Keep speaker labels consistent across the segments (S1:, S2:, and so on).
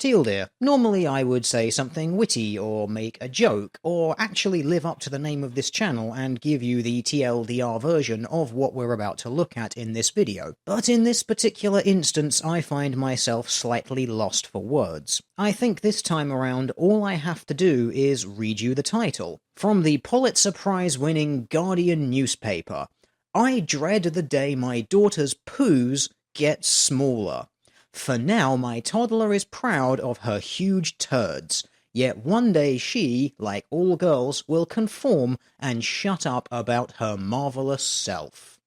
S1: Teal dear, normally I would say something witty or make a joke or actually live up to the name of this channel and give you the TLDR version of what we're about to look at in this video, but in this particular instance I find myself slightly lost for words. I think this time around all I have to do is read you the title. From the Pulitzer Prize winning Guardian newspaper, I dread the day my daughter's poos get smaller. For now, my toddler is proud of her huge turds, yet one day she, like all girls, will conform and shut up about her marvelous self.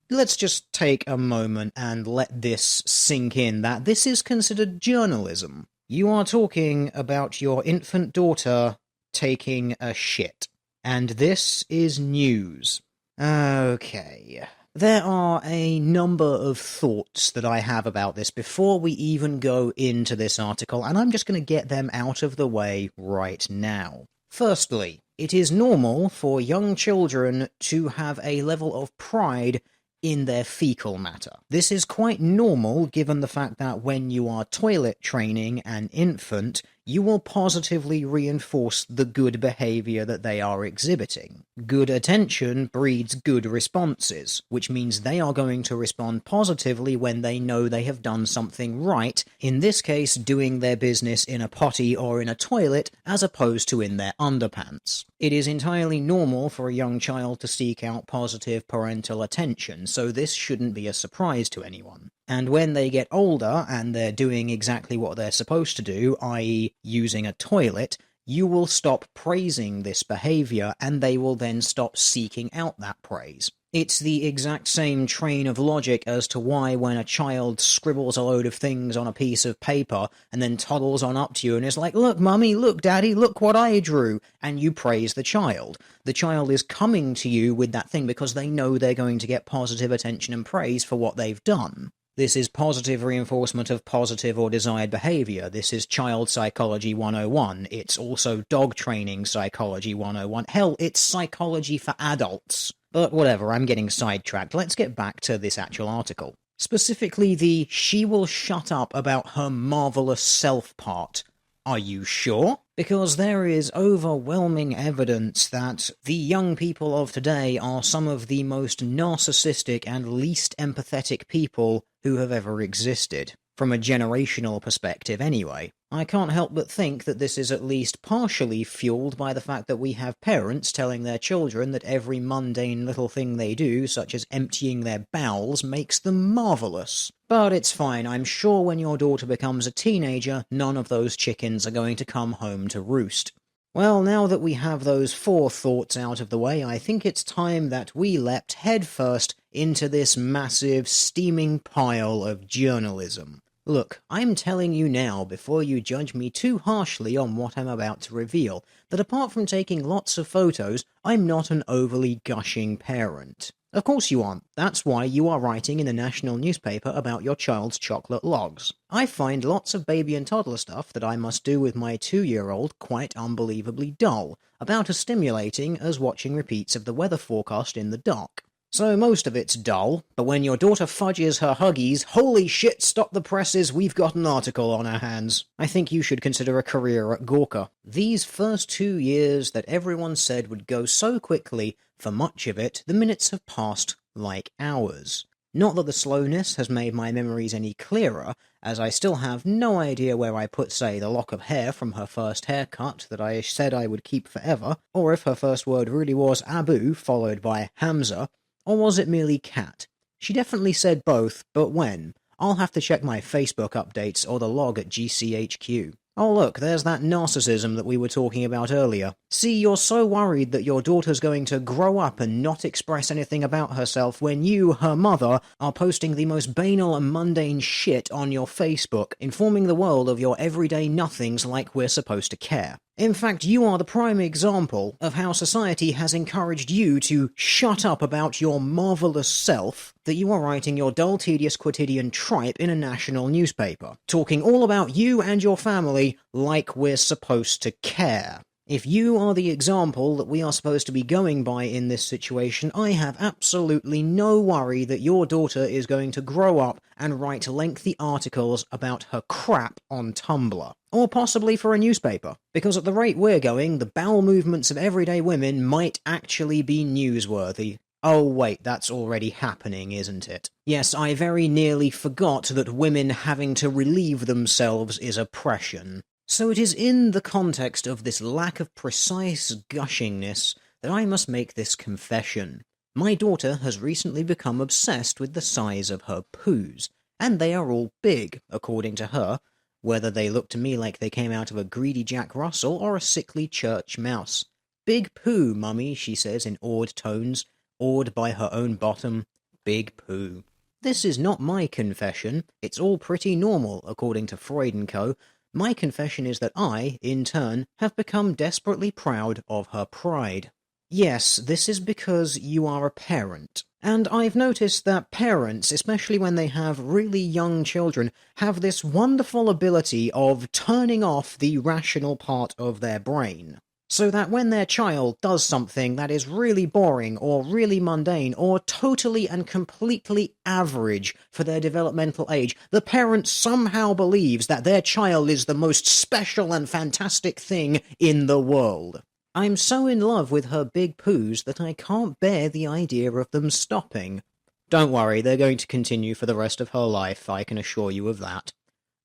S1: Let's just take a moment and let this sink in that this is considered journalism. You are talking about your infant daughter taking a shit, and this is news. Okay. There are a number of thoughts that I have about this before we even go into this article, and I'm just going to get them out of the way right now. Firstly, it is normal for young children to have a level of pride in their fecal matter. This is quite normal given the fact that when you are toilet training an infant, you will positively reinforce the good behavior that they are exhibiting. Good attention breeds good responses, which means they are going to respond positively when they know they have done something right, in this case doing their business in a potty or in a toilet as opposed to in their underpants. It is entirely normal for a young child to seek out positive parental attention, so this shouldn't be a surprise to anyone. And when they get older and they're doing exactly what they're supposed to do, i.e. using a toilet, you will stop praising this behavior and they will then stop seeking out that praise. It's the exact same train of logic as to why when a child scribbles a load of things on a piece of paper and then toddles on up to you and is like, "Look, mummy, look, daddy, look what I drew," and you praise the child. The child is coming to you with that thing because they know they're going to get positive attention and praise for what they've done. This is positive reinforcement of positive or desired behavior. This is child psychology 101. It's also dog training psychology 101. Hell, it's psychology for adults. But whatever, I'm getting sidetracked. Let's get back to this actual article. Specifically the "she will shut up about her marvelous self" part. Are you sure? Because there is overwhelming evidence that the young people of today are some of the most narcissistic and least empathetic people who have ever existed. From a generational perspective anyway. I can't help but think that this is at least partially fueled by the fact that we have parents telling their children that every mundane little thing they do, such as emptying their bowels, makes them marvellous. But it's fine, I'm sure when your daughter becomes a teenager, none of those chickens are going to come home to roost. Well, now that we have those 4 thoughts out of the way, I think it's time that we leapt headfirst into this massive, steaming pile of journalism. Look, I'm telling you now, before you judge me too harshly on what I'm about to reveal, that apart from taking lots of photos, I'm not an overly gushing parent. Of course you aren't. That's why you are writing in the national newspaper about your child's chocolate logs. I find lots of baby and toddler stuff that I must do with my 2-year-old quite unbelievably dull, about as stimulating as watching repeats of the weather forecast in the dark. So most of it's dull, but when your daughter fudges her Huggies, holy shit, stop the presses, we've got an article on our hands. I think you should consider a career at Gawker. These first 2 years that everyone said would go so quickly, for much of it, the minutes have passed like hours. Not that the slowness has made my memories any clearer, as I still have no idea where I put, say, the lock of hair from her first haircut that I said I would keep forever, or if her first word really was Abu, followed by Hamza, or was it merely cat? She definitely said both, but when? I'll have to check my Facebook updates or the log at GCHQ. Oh look, there's that narcissism that we were talking about earlier. See, you're so worried that your daughter's going to grow up and not express anything about herself when you, her mother, are posting the most banal and mundane shit on your Facebook, informing the world of your everyday nothings like we're supposed to care. In fact, you are the prime example of how society has encouraged you to shut up about your marvellous self, that you are writing your dull, tedious quotidian tripe in a national newspaper, talking all about you and your family like we're supposed to care. If you are the example that we are supposed to be going by in this situation, I have absolutely no worry that your daughter is going to grow up and write lengthy articles about her crap on Tumblr. Or possibly for a newspaper. Because at the rate we're going, the bowel movements of everyday women might actually be newsworthy. Oh wait, that's already happening, isn't it? Yes, I very nearly forgot that women having to relieve themselves is oppression. So it is in the context of this lack of precise gushingness that I must make this confession. My daughter has recently become obsessed with the size of her poos, and they are all big, according to her, whether they look to me like they came out of a greedy Jack Russell or a sickly church mouse. Big poo, mummy, she says in awed tones, awed by her own bottom. Big poo. This is not my confession, it's all pretty normal, according to Freud and co. My confession is that I, in turn, have become desperately proud of her pride. Yes, this is because you are a parent. And I've noticed that parents, especially when they have really young children, have this wonderful ability of turning off the rational part of their brain. So that when their child does something that is really boring or really mundane or totally and completely average for their developmental age, the parent somehow believes that their child is the most special and fantastic thing in the world. I'm so in love with her big poos that I can't bear the idea of them stopping. Don't worry, they're going to continue for the rest of her life, I can assure you of that.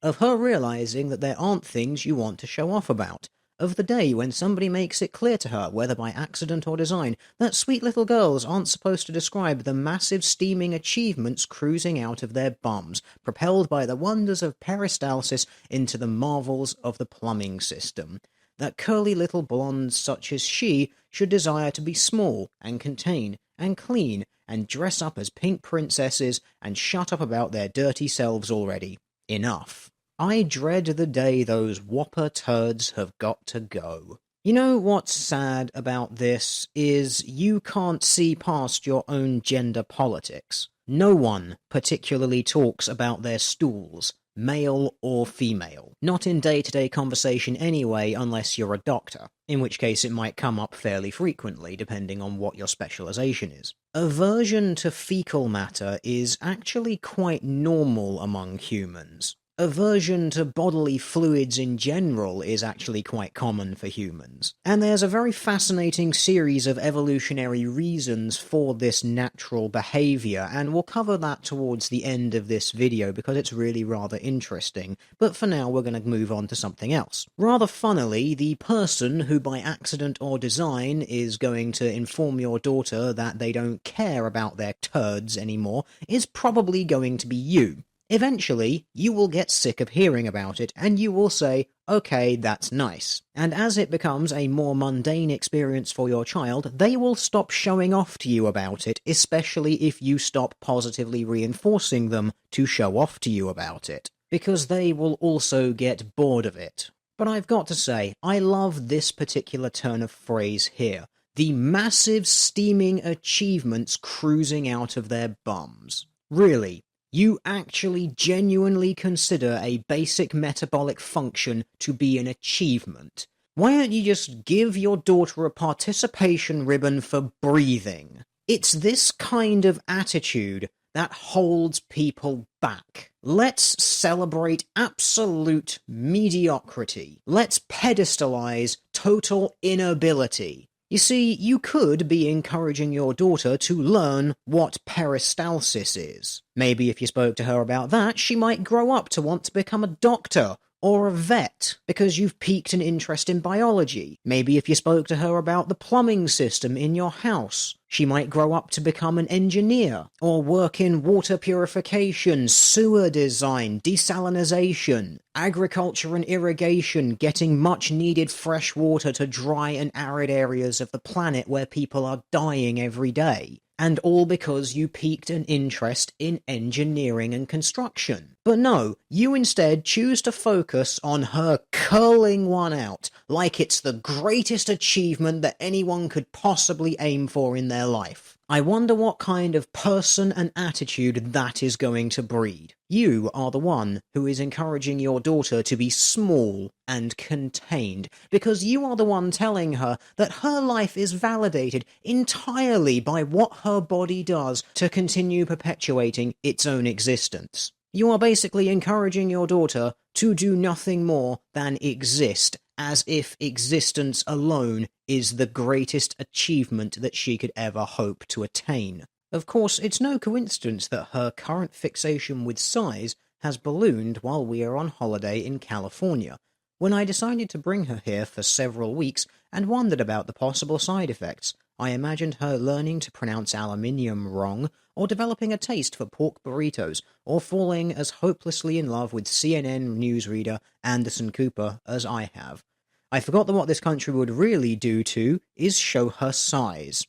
S1: Of her realizing that there aren't things you want to show off about. Of the day when somebody makes it clear to her, whether by accident or design, that sweet little girls aren't supposed to describe the massive steaming achievements cruising out of their bums, propelled by the wonders of peristalsis into the marvels of the plumbing system. That curly little blondes such as she should desire to be small, and contain, and clean, and dress up as pink princesses, and shut up about their dirty selves already. Enough. I dread the day those whopper turds have got to go. You know what's sad about this is you can't see past your own gender politics. No one particularly talks about their stools, male or female. Not in day-to-day conversation anyway, unless you're a doctor, in which case it might come up fairly frequently, depending on what your specialization is. Aversion to fecal matter is actually quite normal among humans. Aversion to bodily fluids in general is actually quite common for humans. And there's a very fascinating series of evolutionary reasons for this natural behavior, and we'll cover that towards the end of this video because it's really rather interesting. But for now, we're going to move on to something else. Rather funnily, the person who by accident or design is going to inform your daughter that they don't care about their turds anymore is probably going to be you. Eventually, you will get sick of hearing about it, and you will say, okay, that's nice. And as it becomes a more mundane experience for your child, they will stop showing off to you about it, especially if you stop positively reinforcing them to show off to you about it, because they will also get bored of it. But I've got to say, I love this particular turn of phrase here. The massive steaming achievements cruising out of their bums. Really. You actually genuinely consider a basic metabolic function to be an achievement. Why don't you just give your daughter a participation ribbon for breathing? It's this kind of attitude that holds people back. Let's celebrate absolute mediocrity. Let's pedestalize total inability. You see, you could be encouraging your daughter to learn what peristalsis is. Maybe if you spoke to her about that, she might grow up to want to become a doctor or a vet because you've piqued an interest in biology. Maybe if you spoke to her about the plumbing system in your house, she might grow up to become an engineer or work in water purification, sewer design, desalinization, agriculture and irrigation, getting much needed fresh water to dry and arid areas of the planet where people are dying every day. And all because you piqued an interest in engineering and construction. But no, you instead choose to focus on her curling one out, like it's the greatest achievement that anyone could possibly aim for in their life. I wonder what kind of person and attitude that is going to breed. You are the one who is encouraging your daughter to be small and contained, because you are the one telling her that her life is validated entirely by what her body does to continue perpetuating its own existence. You are basically encouraging your daughter to do nothing more than exist, as if existence alone is the greatest achievement that she could ever hope to attain. Of course, it's no coincidence that her current fixation with size has ballooned while we are on holiday in California, when I decided to bring her here for several weeks and wondered about the possible side effects. I imagined her learning to pronounce aluminium wrong, or developing a taste for pork burritos, or falling as hopelessly in love with CNN newsreader Anderson Cooper as I have. I forgot that what this country would really do to is show her size.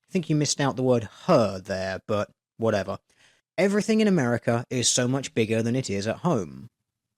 S1: I think you missed out the word her there, but whatever. Everything in America is so much bigger than it is at home.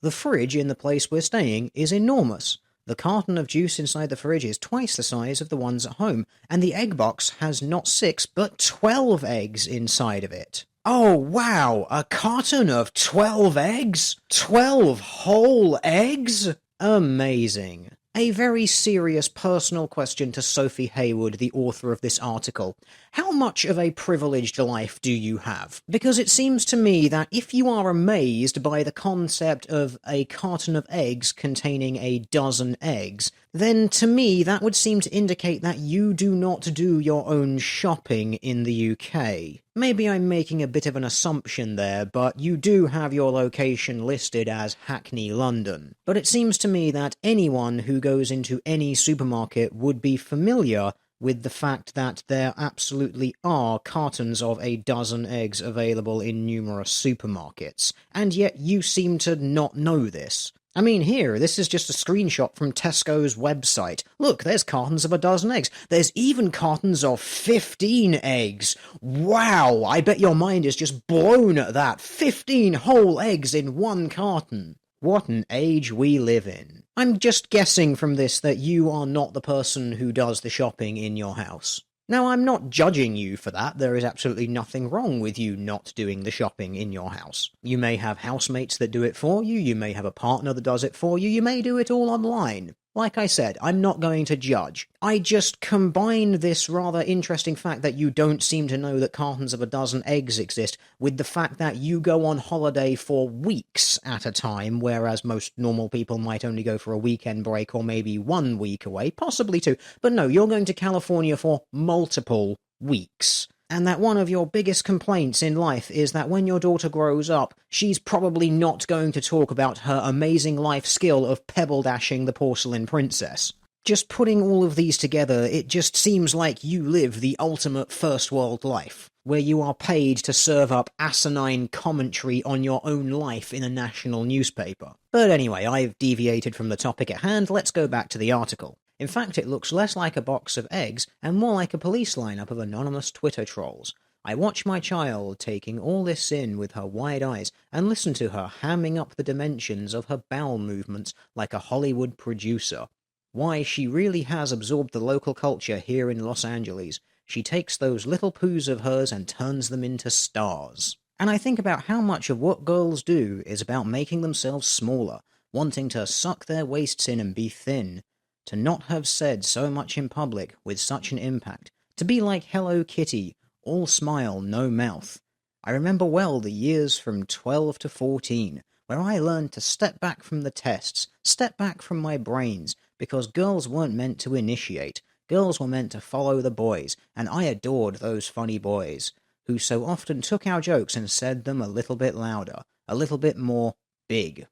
S1: The fridge in the place we're staying is enormous. The carton of juice inside the fridge is twice the size of the ones at home, and the egg box has not 6 but 12 eggs inside of it. Oh wow, a carton of 12 eggs? 12 whole eggs? Amazing. A very serious personal question to Sophie Heawood, the author of this article. How much of a privileged life do you have? Because it seems to me that if you are amazed by the concept of a carton of eggs containing a dozen eggs, then to me that would seem to indicate that you do not do your own shopping in the UK. Maybe I'm making a bit of an assumption there, but you do have your location listed as Hackney, London. But it seems to me that anyone who goes into any supermarket would be familiar with the fact that there absolutely are cartons of a dozen eggs available in numerous supermarkets, and yet you seem to not know this. I mean, here, this is just a screenshot from Tesco's website. Look, there's cartons of a dozen eggs. There's even cartons of 15 eggs. Wow, I bet your mind is just blown at that. 15 whole eggs in one carton. What an age we live in. I'm just guessing from this that you are not the person who does the shopping in your house. Now, I'm not judging you for that. There is absolutely nothing wrong with you not doing the shopping in your house. You may have housemates that do it for you, you may have a partner that does it for you, you may do it all online. Like I said, I'm not going to judge. I just combine this rather interesting fact that you don't seem to know that cartons of a dozen eggs exist with the fact that you go on holiday for weeks at a time, whereas most normal people might only go for a weekend break or maybe 1 week away, possibly 2. But no, you're going to California for multiple weeks. And that one of your biggest complaints in life is that when your daughter grows up, she's probably not going to talk about her amazing life skill of pebble dashing the porcelain princess. Just putting all of these together, it just seems like you live the ultimate first world life, where you are paid to serve up asinine commentary on your own life in a national newspaper. But anyway, I've deviated from the topic at hand, let's go back to the article. In fact, it looks less like a box of eggs and more like a police lineup of anonymous Twitter trolls. I watch my child taking all this in with her wide eyes and listen to her hamming up the dimensions of her bowel movements like a Hollywood producer. Why, she really has absorbed the local culture here in Los Angeles. She takes those little poos of hers and turns them into stars. And I think about how much of what girls do is about making themselves smaller, wanting to suck their waists in and be thin. To not have said so much in public with such an impact, to be like Hello Kitty, all smile, no mouth. I remember well the years from 12 to 14, where I learned to step back from the tests, step back from my brains, because girls weren't meant to initiate, girls were meant to follow the boys, and I adored those funny boys, who so often took our jokes and said them a little bit louder, a little bit more big.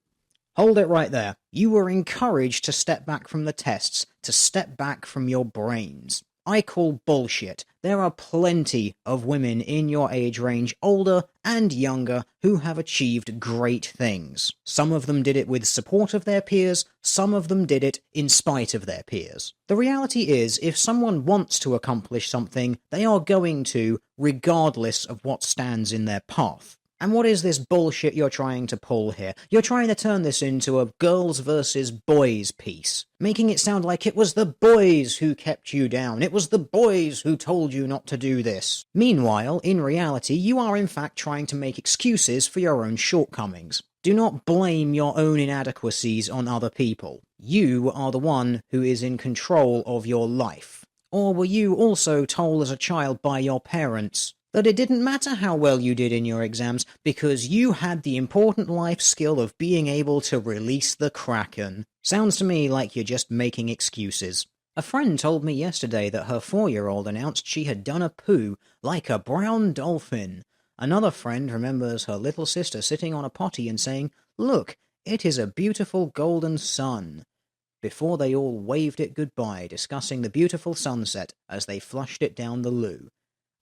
S1: Hold it right there. You were encouraged to step back from the tests, to step back from your brains. I call bullshit. There are plenty of women in your age range, older and younger, who have achieved great things. Some of them did it with support of their peers, some of them did it in spite of their peers. The reality is, if someone wants to accomplish something, they are going to, regardless of what stands in their path. And what is this bullshit you're trying to pull here? You're trying to turn this into a girls versus boys piece, making it sound like it was the boys who kept you down, it was the boys who told you not to do this. Meanwhile, in reality, you are in fact trying to make excuses for your own shortcomings. Do not blame your own inadequacies on other people. You are the one who is in control of your life. Or were you also told as a child by your parents that it didn't matter how well you did in your exams because you had the important life skill of being able to release the Kraken? Sounds to me like you're just making excuses. A friend told me yesterday that her 4-year-old announced she had done a poo like a brown dolphin. Another friend remembers her little sister sitting on a potty and saying, "Look, it is a beautiful golden sun," before they all waved it goodbye, discussing the beautiful sunset as they flushed it down the loo.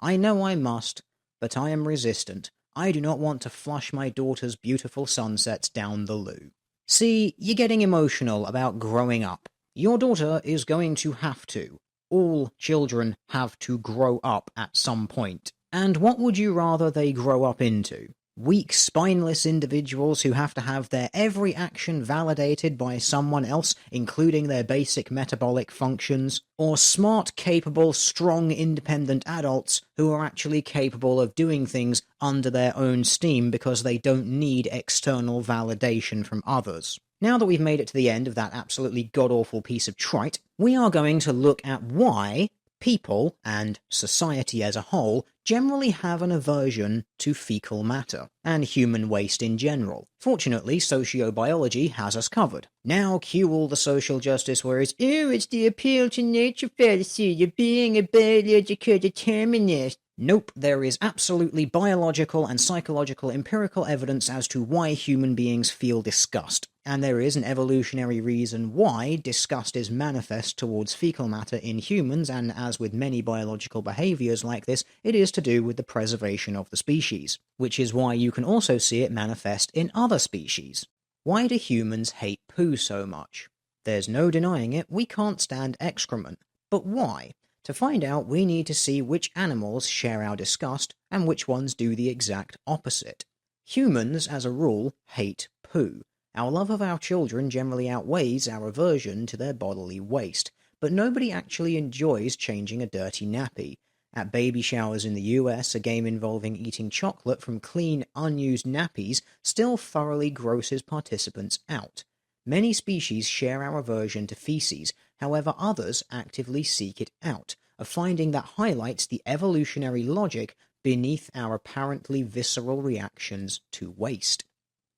S1: I know I must, but I am resistant. I do not want to flush my daughter's beautiful sunsets down the loo. See, you're getting emotional about growing up. Your daughter is going to have to. All children have to grow up at some point. And what would you rather they grow up into? Weak, spineless individuals who have to have their every action validated by someone else, including their basic metabolic functions, or smart, capable, strong, independent adults who are actually capable of doing things under their own steam because they don't need external validation from others. Now that we've made it to the end of that absolutely god-awful piece of trite, we are going to look at why people, and society as a whole, generally have an aversion to fecal matter, and human waste in general. Fortunately, sociobiology has us covered. Now cue all the social justice worries, "Oh, it's the appeal to nature fallacy, you're being a biological determinist." Nope, there is absolutely biological and psychological empirical evidence as to why human beings feel disgust. And there is an evolutionary reason why disgust is manifest towards fecal matter in humans, and as with many biological behaviors like this, it is to do with the preservation of the species, which is why you can also see it manifest in other species. Why do humans hate poo so much? There's no denying it, we can't stand excrement. But why? To find out, we need to see which animals share our disgust and which ones do the exact opposite. Humans, as a rule, hate poo. Our love of our children generally outweighs our aversion to their bodily waste, but nobody actually enjoys changing a dirty nappy. At baby showers in the US, a game involving eating chocolate from clean, unused nappies still thoroughly grosses participants out. Many species share our aversion to feces, however others actively seek it out, a finding that highlights the evolutionary logic beneath our apparently visceral reactions to waste.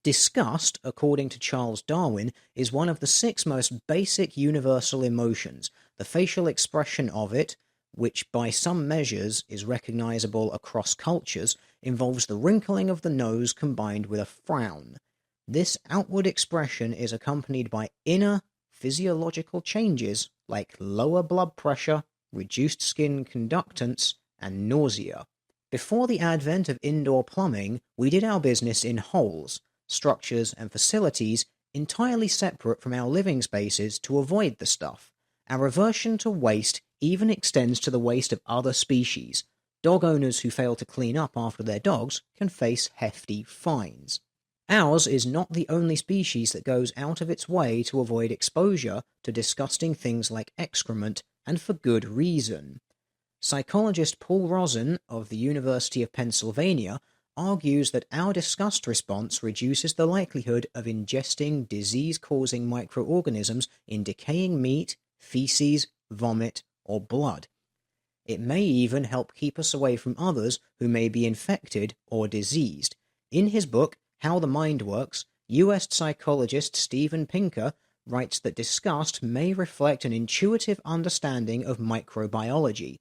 S1: Disgust, according to Charles Darwin, is one of the 6 most basic universal emotions. The facial expression of it, which by some measures is recognizable across cultures, involves the wrinkling of the nose combined with a frown. This outward expression is accompanied by inner physiological changes like lower blood pressure, reduced skin conductance, and nausea. Before the advent of indoor plumbing, we did our business in holes, structures and facilities entirely separate from our living spaces to avoid the stuff. Our aversion to waste even extends to the waste of other species. Dog owners who fail to clean up after their dogs can face hefty fines. Ours is not the only species that goes out of its way to avoid exposure to disgusting things like excrement, and for good reason. Psychologist Paul Rozin of the University of Pennsylvania argues that our disgust response reduces the likelihood of ingesting disease-causing microorganisms in decaying meat, feces, vomit, or blood. It may even help keep us away from others who may be infected or diseased. In his book, How the Mind Works, US psychologist Steven Pinker writes that disgust may reflect an intuitive understanding of microbiology.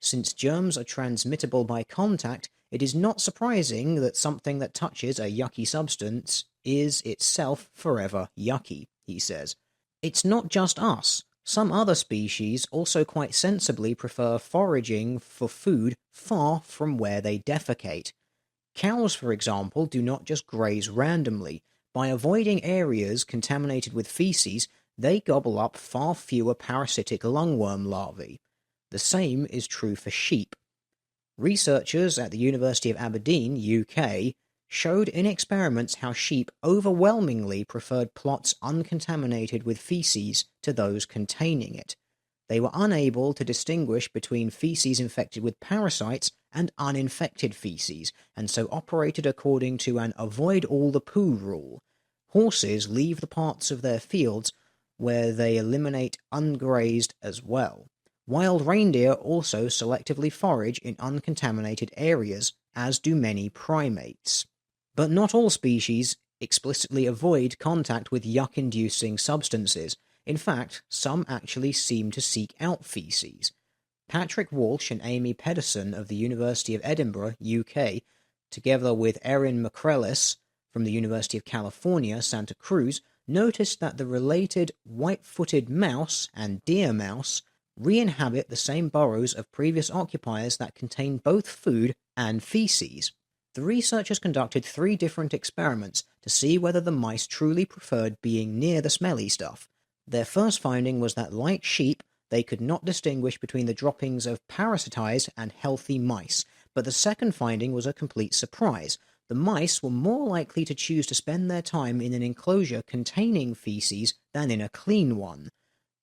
S1: Since germs are transmittable by contact, it is not surprising that something that touches a yucky substance is itself forever yucky, he says. It's not just us. Some other species also quite sensibly prefer foraging for food far from where they defecate. Cows, for example, do not just graze randomly. By avoiding areas contaminated with feces, they gobble up far fewer parasitic lungworm larvae. The same is true for sheep. Researchers at the University of Aberdeen, UK, showed in experiments how sheep overwhelmingly preferred plots uncontaminated with feces to those containing it. They were unable to distinguish between feces infected with parasites and uninfected feces, and so operated according to an avoid all the poo rule. Horses leave the parts of their fields where they eliminate ungrazed as well. Wild reindeer also selectively forage in uncontaminated areas, as do many primates. But not all species explicitly avoid contact with yuck-inducing substances. In fact, some actually seem to seek out feces. Patrick Walsh and Amy Pedersen of the University of Edinburgh, UK, together with Erin McCrellis from the University of California, Santa Cruz, noticed that the related white-footed mouse and deer mouse re-inhabit the same burrows of previous occupiers that contain both food and feces. The researchers conducted 3 different experiments to see whether the mice truly preferred being near the smelly stuff. Their first finding was that, like sheep, they could not distinguish between the droppings of parasitized and healthy mice, but the second finding was a complete surprise. The mice were more likely to choose to spend their time in an enclosure containing feces than in a clean one.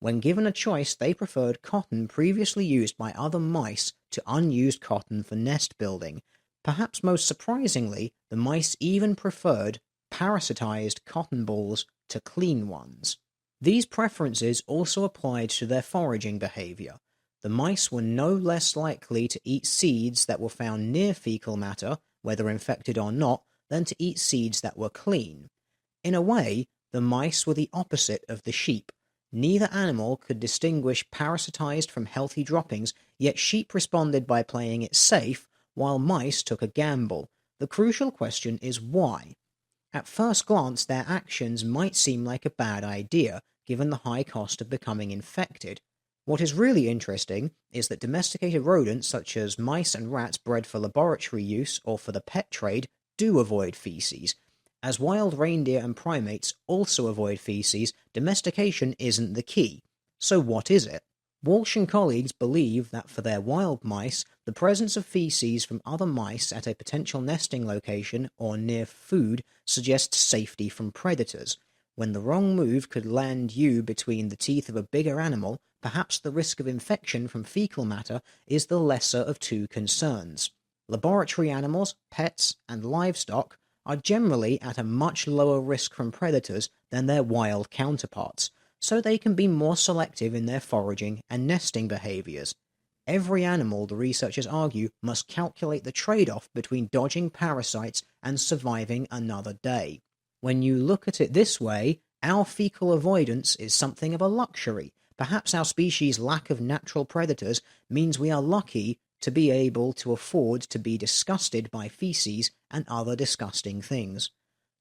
S1: When given a choice, they preferred cotton previously used by other mice to unused cotton for nest building. Perhaps most surprisingly, the mice even preferred parasitized cotton balls to clean ones. These preferences also applied to their foraging behavior. The mice were no less likely to eat seeds that were found near fecal matter, whether infected or not, than to eat seeds that were clean. In a way, the mice were the opposite of the sheep. Neither animal could distinguish parasitized from healthy droppings, yet sheep responded by playing it safe, while mice took a gamble. The crucial question is why? At first glance, their actions might seem like a bad idea, given the high cost of becoming infected. What is really interesting is that domesticated rodents such as mice and rats bred for laboratory use or for the pet trade do avoid feces. As wild reindeer and primates also avoid feces, domestication isn't the key. So what is it? Walsh and colleagues believe that for their wild mice, the presence of feces from other mice at a potential nesting location or near food suggests safety from predators. When the wrong move could land you between the teeth of a bigger animal, perhaps the risk of infection from fecal matter is the lesser of two concerns. Laboratory animals, pets, and livestock are generally at a much lower risk from predators than their wild counterparts, so they can be more selective in their foraging and nesting behaviors. Every animal, the researchers argue, must calculate the trade-off between dodging parasites and surviving another day. When you look at it this way, our fecal avoidance is something of a luxury. Perhaps our species' lack of natural predators means we are lucky to be able to afford to be disgusted by feces and other disgusting things.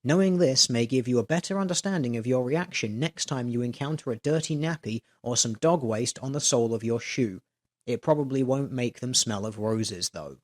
S1: Knowing this may give you a better understanding of your reaction next time you encounter a dirty nappy or some dog waste on the sole of your shoe. It probably won't make them smell of roses, though.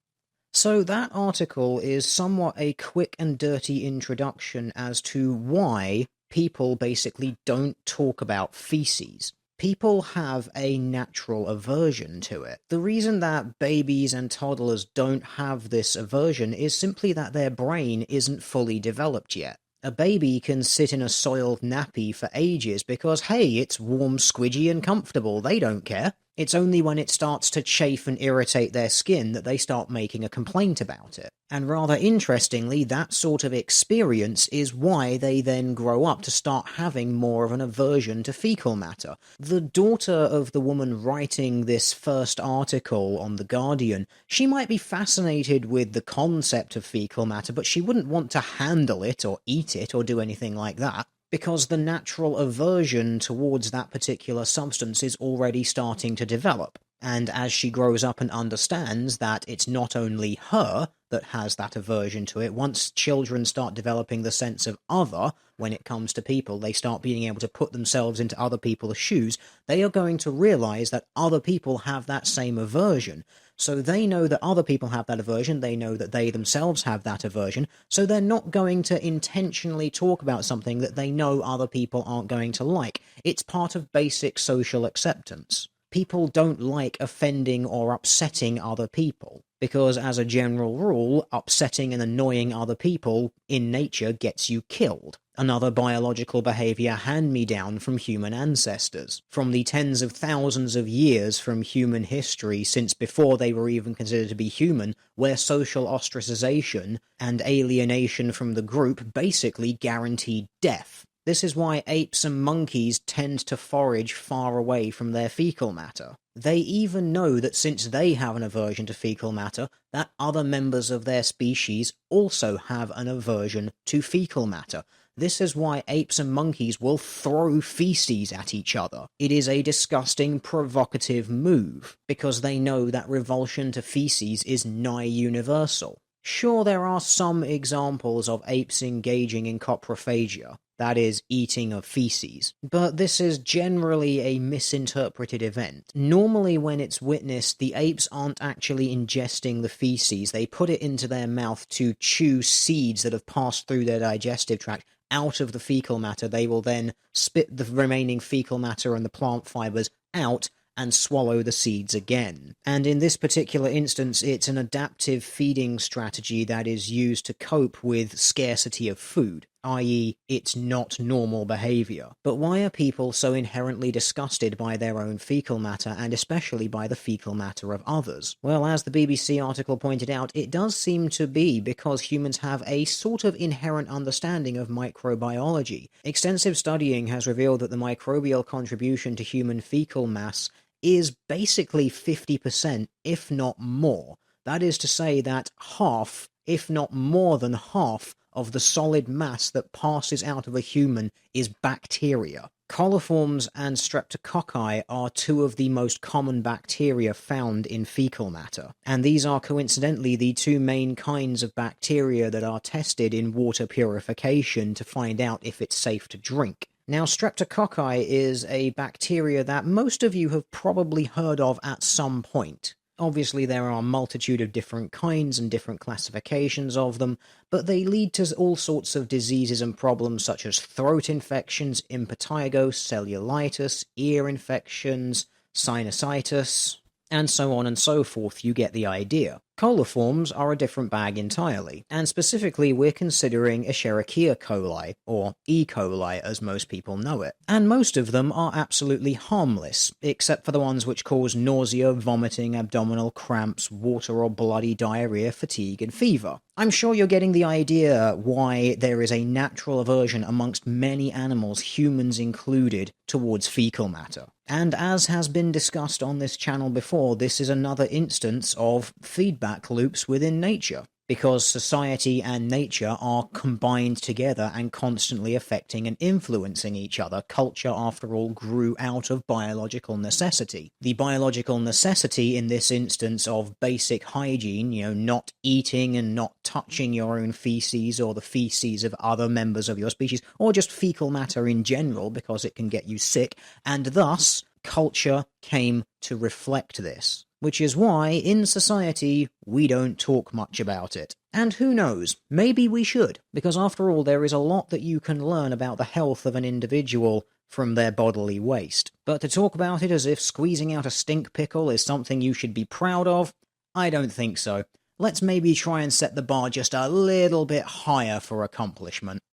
S1: So that article is somewhat a quick and dirty introduction as to why people basically don't talk about feces. People have a natural aversion to it. The reason that babies and toddlers don't have this aversion is simply that their brain isn't fully developed yet. A baby can sit in a soiled nappy for ages because, hey, it's warm, squidgy, and comfortable. They don't care. It's only when it starts to chafe and irritate their skin that they start making a complaint about it. And rather interestingly, that sort of experience is why they then grow up to start having more of an aversion to fecal matter. The daughter of the woman writing this first article on The Guardian, she might be fascinated with the concept of fecal matter, but she wouldn't want to handle it or eat it or do anything like that, because the natural aversion towards that particular substance is already starting to develop. And as she grows up and understands that it's not only her that has that aversion to it, once children start developing the sense of other when it comes to people, they start being able to put themselves into other people's shoes, they are going to realize that other people have that same aversion. So they know that other people have that aversion, they know that they themselves have that aversion, so they're not going to intentionally talk about something that they know other people aren't going to like. It's part of basic social acceptance. People don't like offending or upsetting other people. because as a general rule, upsetting and annoying other people in nature gets you killed. Another biological behavior hand-me-down from human ancestors, from the tens of thousands of years from human history since before they were even considered to be human, where social ostracization and alienation from the group basically guaranteed death. This is why apes and monkeys tend to forage far away from their fecal matter. They even know that since they have an aversion to fecal matter, that other members of their species also have an aversion to fecal matter. This is why apes and monkeys will throw feces at each other. It is a disgusting, provocative move, because they know that revulsion to feces is nigh universal. Sure, there are some examples of apes engaging in coprophagia, that is, eating of feces, but this is generally a misinterpreted event. Normally when it's witnessed, the apes aren't actually ingesting the feces, they put it into their mouth to chew seeds that have passed through their digestive tract out of the fecal matter. They will then spit the remaining fecal matter and the plant fibers out and swallow the seeds again. And in this particular instance, it's an adaptive feeding strategy that is used to cope with scarcity of food, i.e., it's not normal behavior. But why are people so inherently disgusted by their own fecal matter, and especially by the fecal matter of others? Well, as the BBC article pointed out, it does seem to be because humans have a sort of inherent understanding of microbiology. Extensive studying has revealed that the microbial contribution to human fecal mass is basically 50%, if not more. That is to say that half, if not more than half, of the solid mass that passes out of a human is bacteria. Coliforms and streptococci are two of the most common bacteria found in fecal matter, and these are coincidentally the two main kinds of bacteria that are tested in water purification to find out if it's safe to drink. Now, streptococci is a bacteria that most of you have probably heard of at some point. Obviously, there are a multitude of different kinds and different classifications of them, but they lead to all sorts of diseases and problems such as throat infections, impetigo, cellulitis, ear infections, sinusitis, and so on and so forth. You get the idea. Coliforms are a different bag entirely, and specifically we're considering Escherichia coli, or E. coli as most people know it. And most of them are absolutely harmless, except for the ones which cause nausea, vomiting, abdominal cramps, water or bloody diarrhea, fatigue, and fever. I'm sure you're getting the idea why there is a natural aversion amongst many animals, humans included, towards fecal matter. And as has been discussed on this channel before, this is another instance of feedback loops within nature, because society and nature are combined together and constantly affecting and influencing each other. Culture, after all, grew out of biological necessity. The biological necessity in this instance of basic hygiene, not eating and not touching your own feces or the feces of other members of your species, or just fecal matter in general because it can get you sick, and thus culture came to reflect this. Which is why, in society, we don't talk much about it. And who knows, maybe we should, because after all there is a lot that you can learn about the health of an individual from their bodily waste. But to talk about it as if squeezing out a stink pickle is something you should be proud of, I don't think so. Let's maybe try and set the bar just a little bit higher for accomplishment.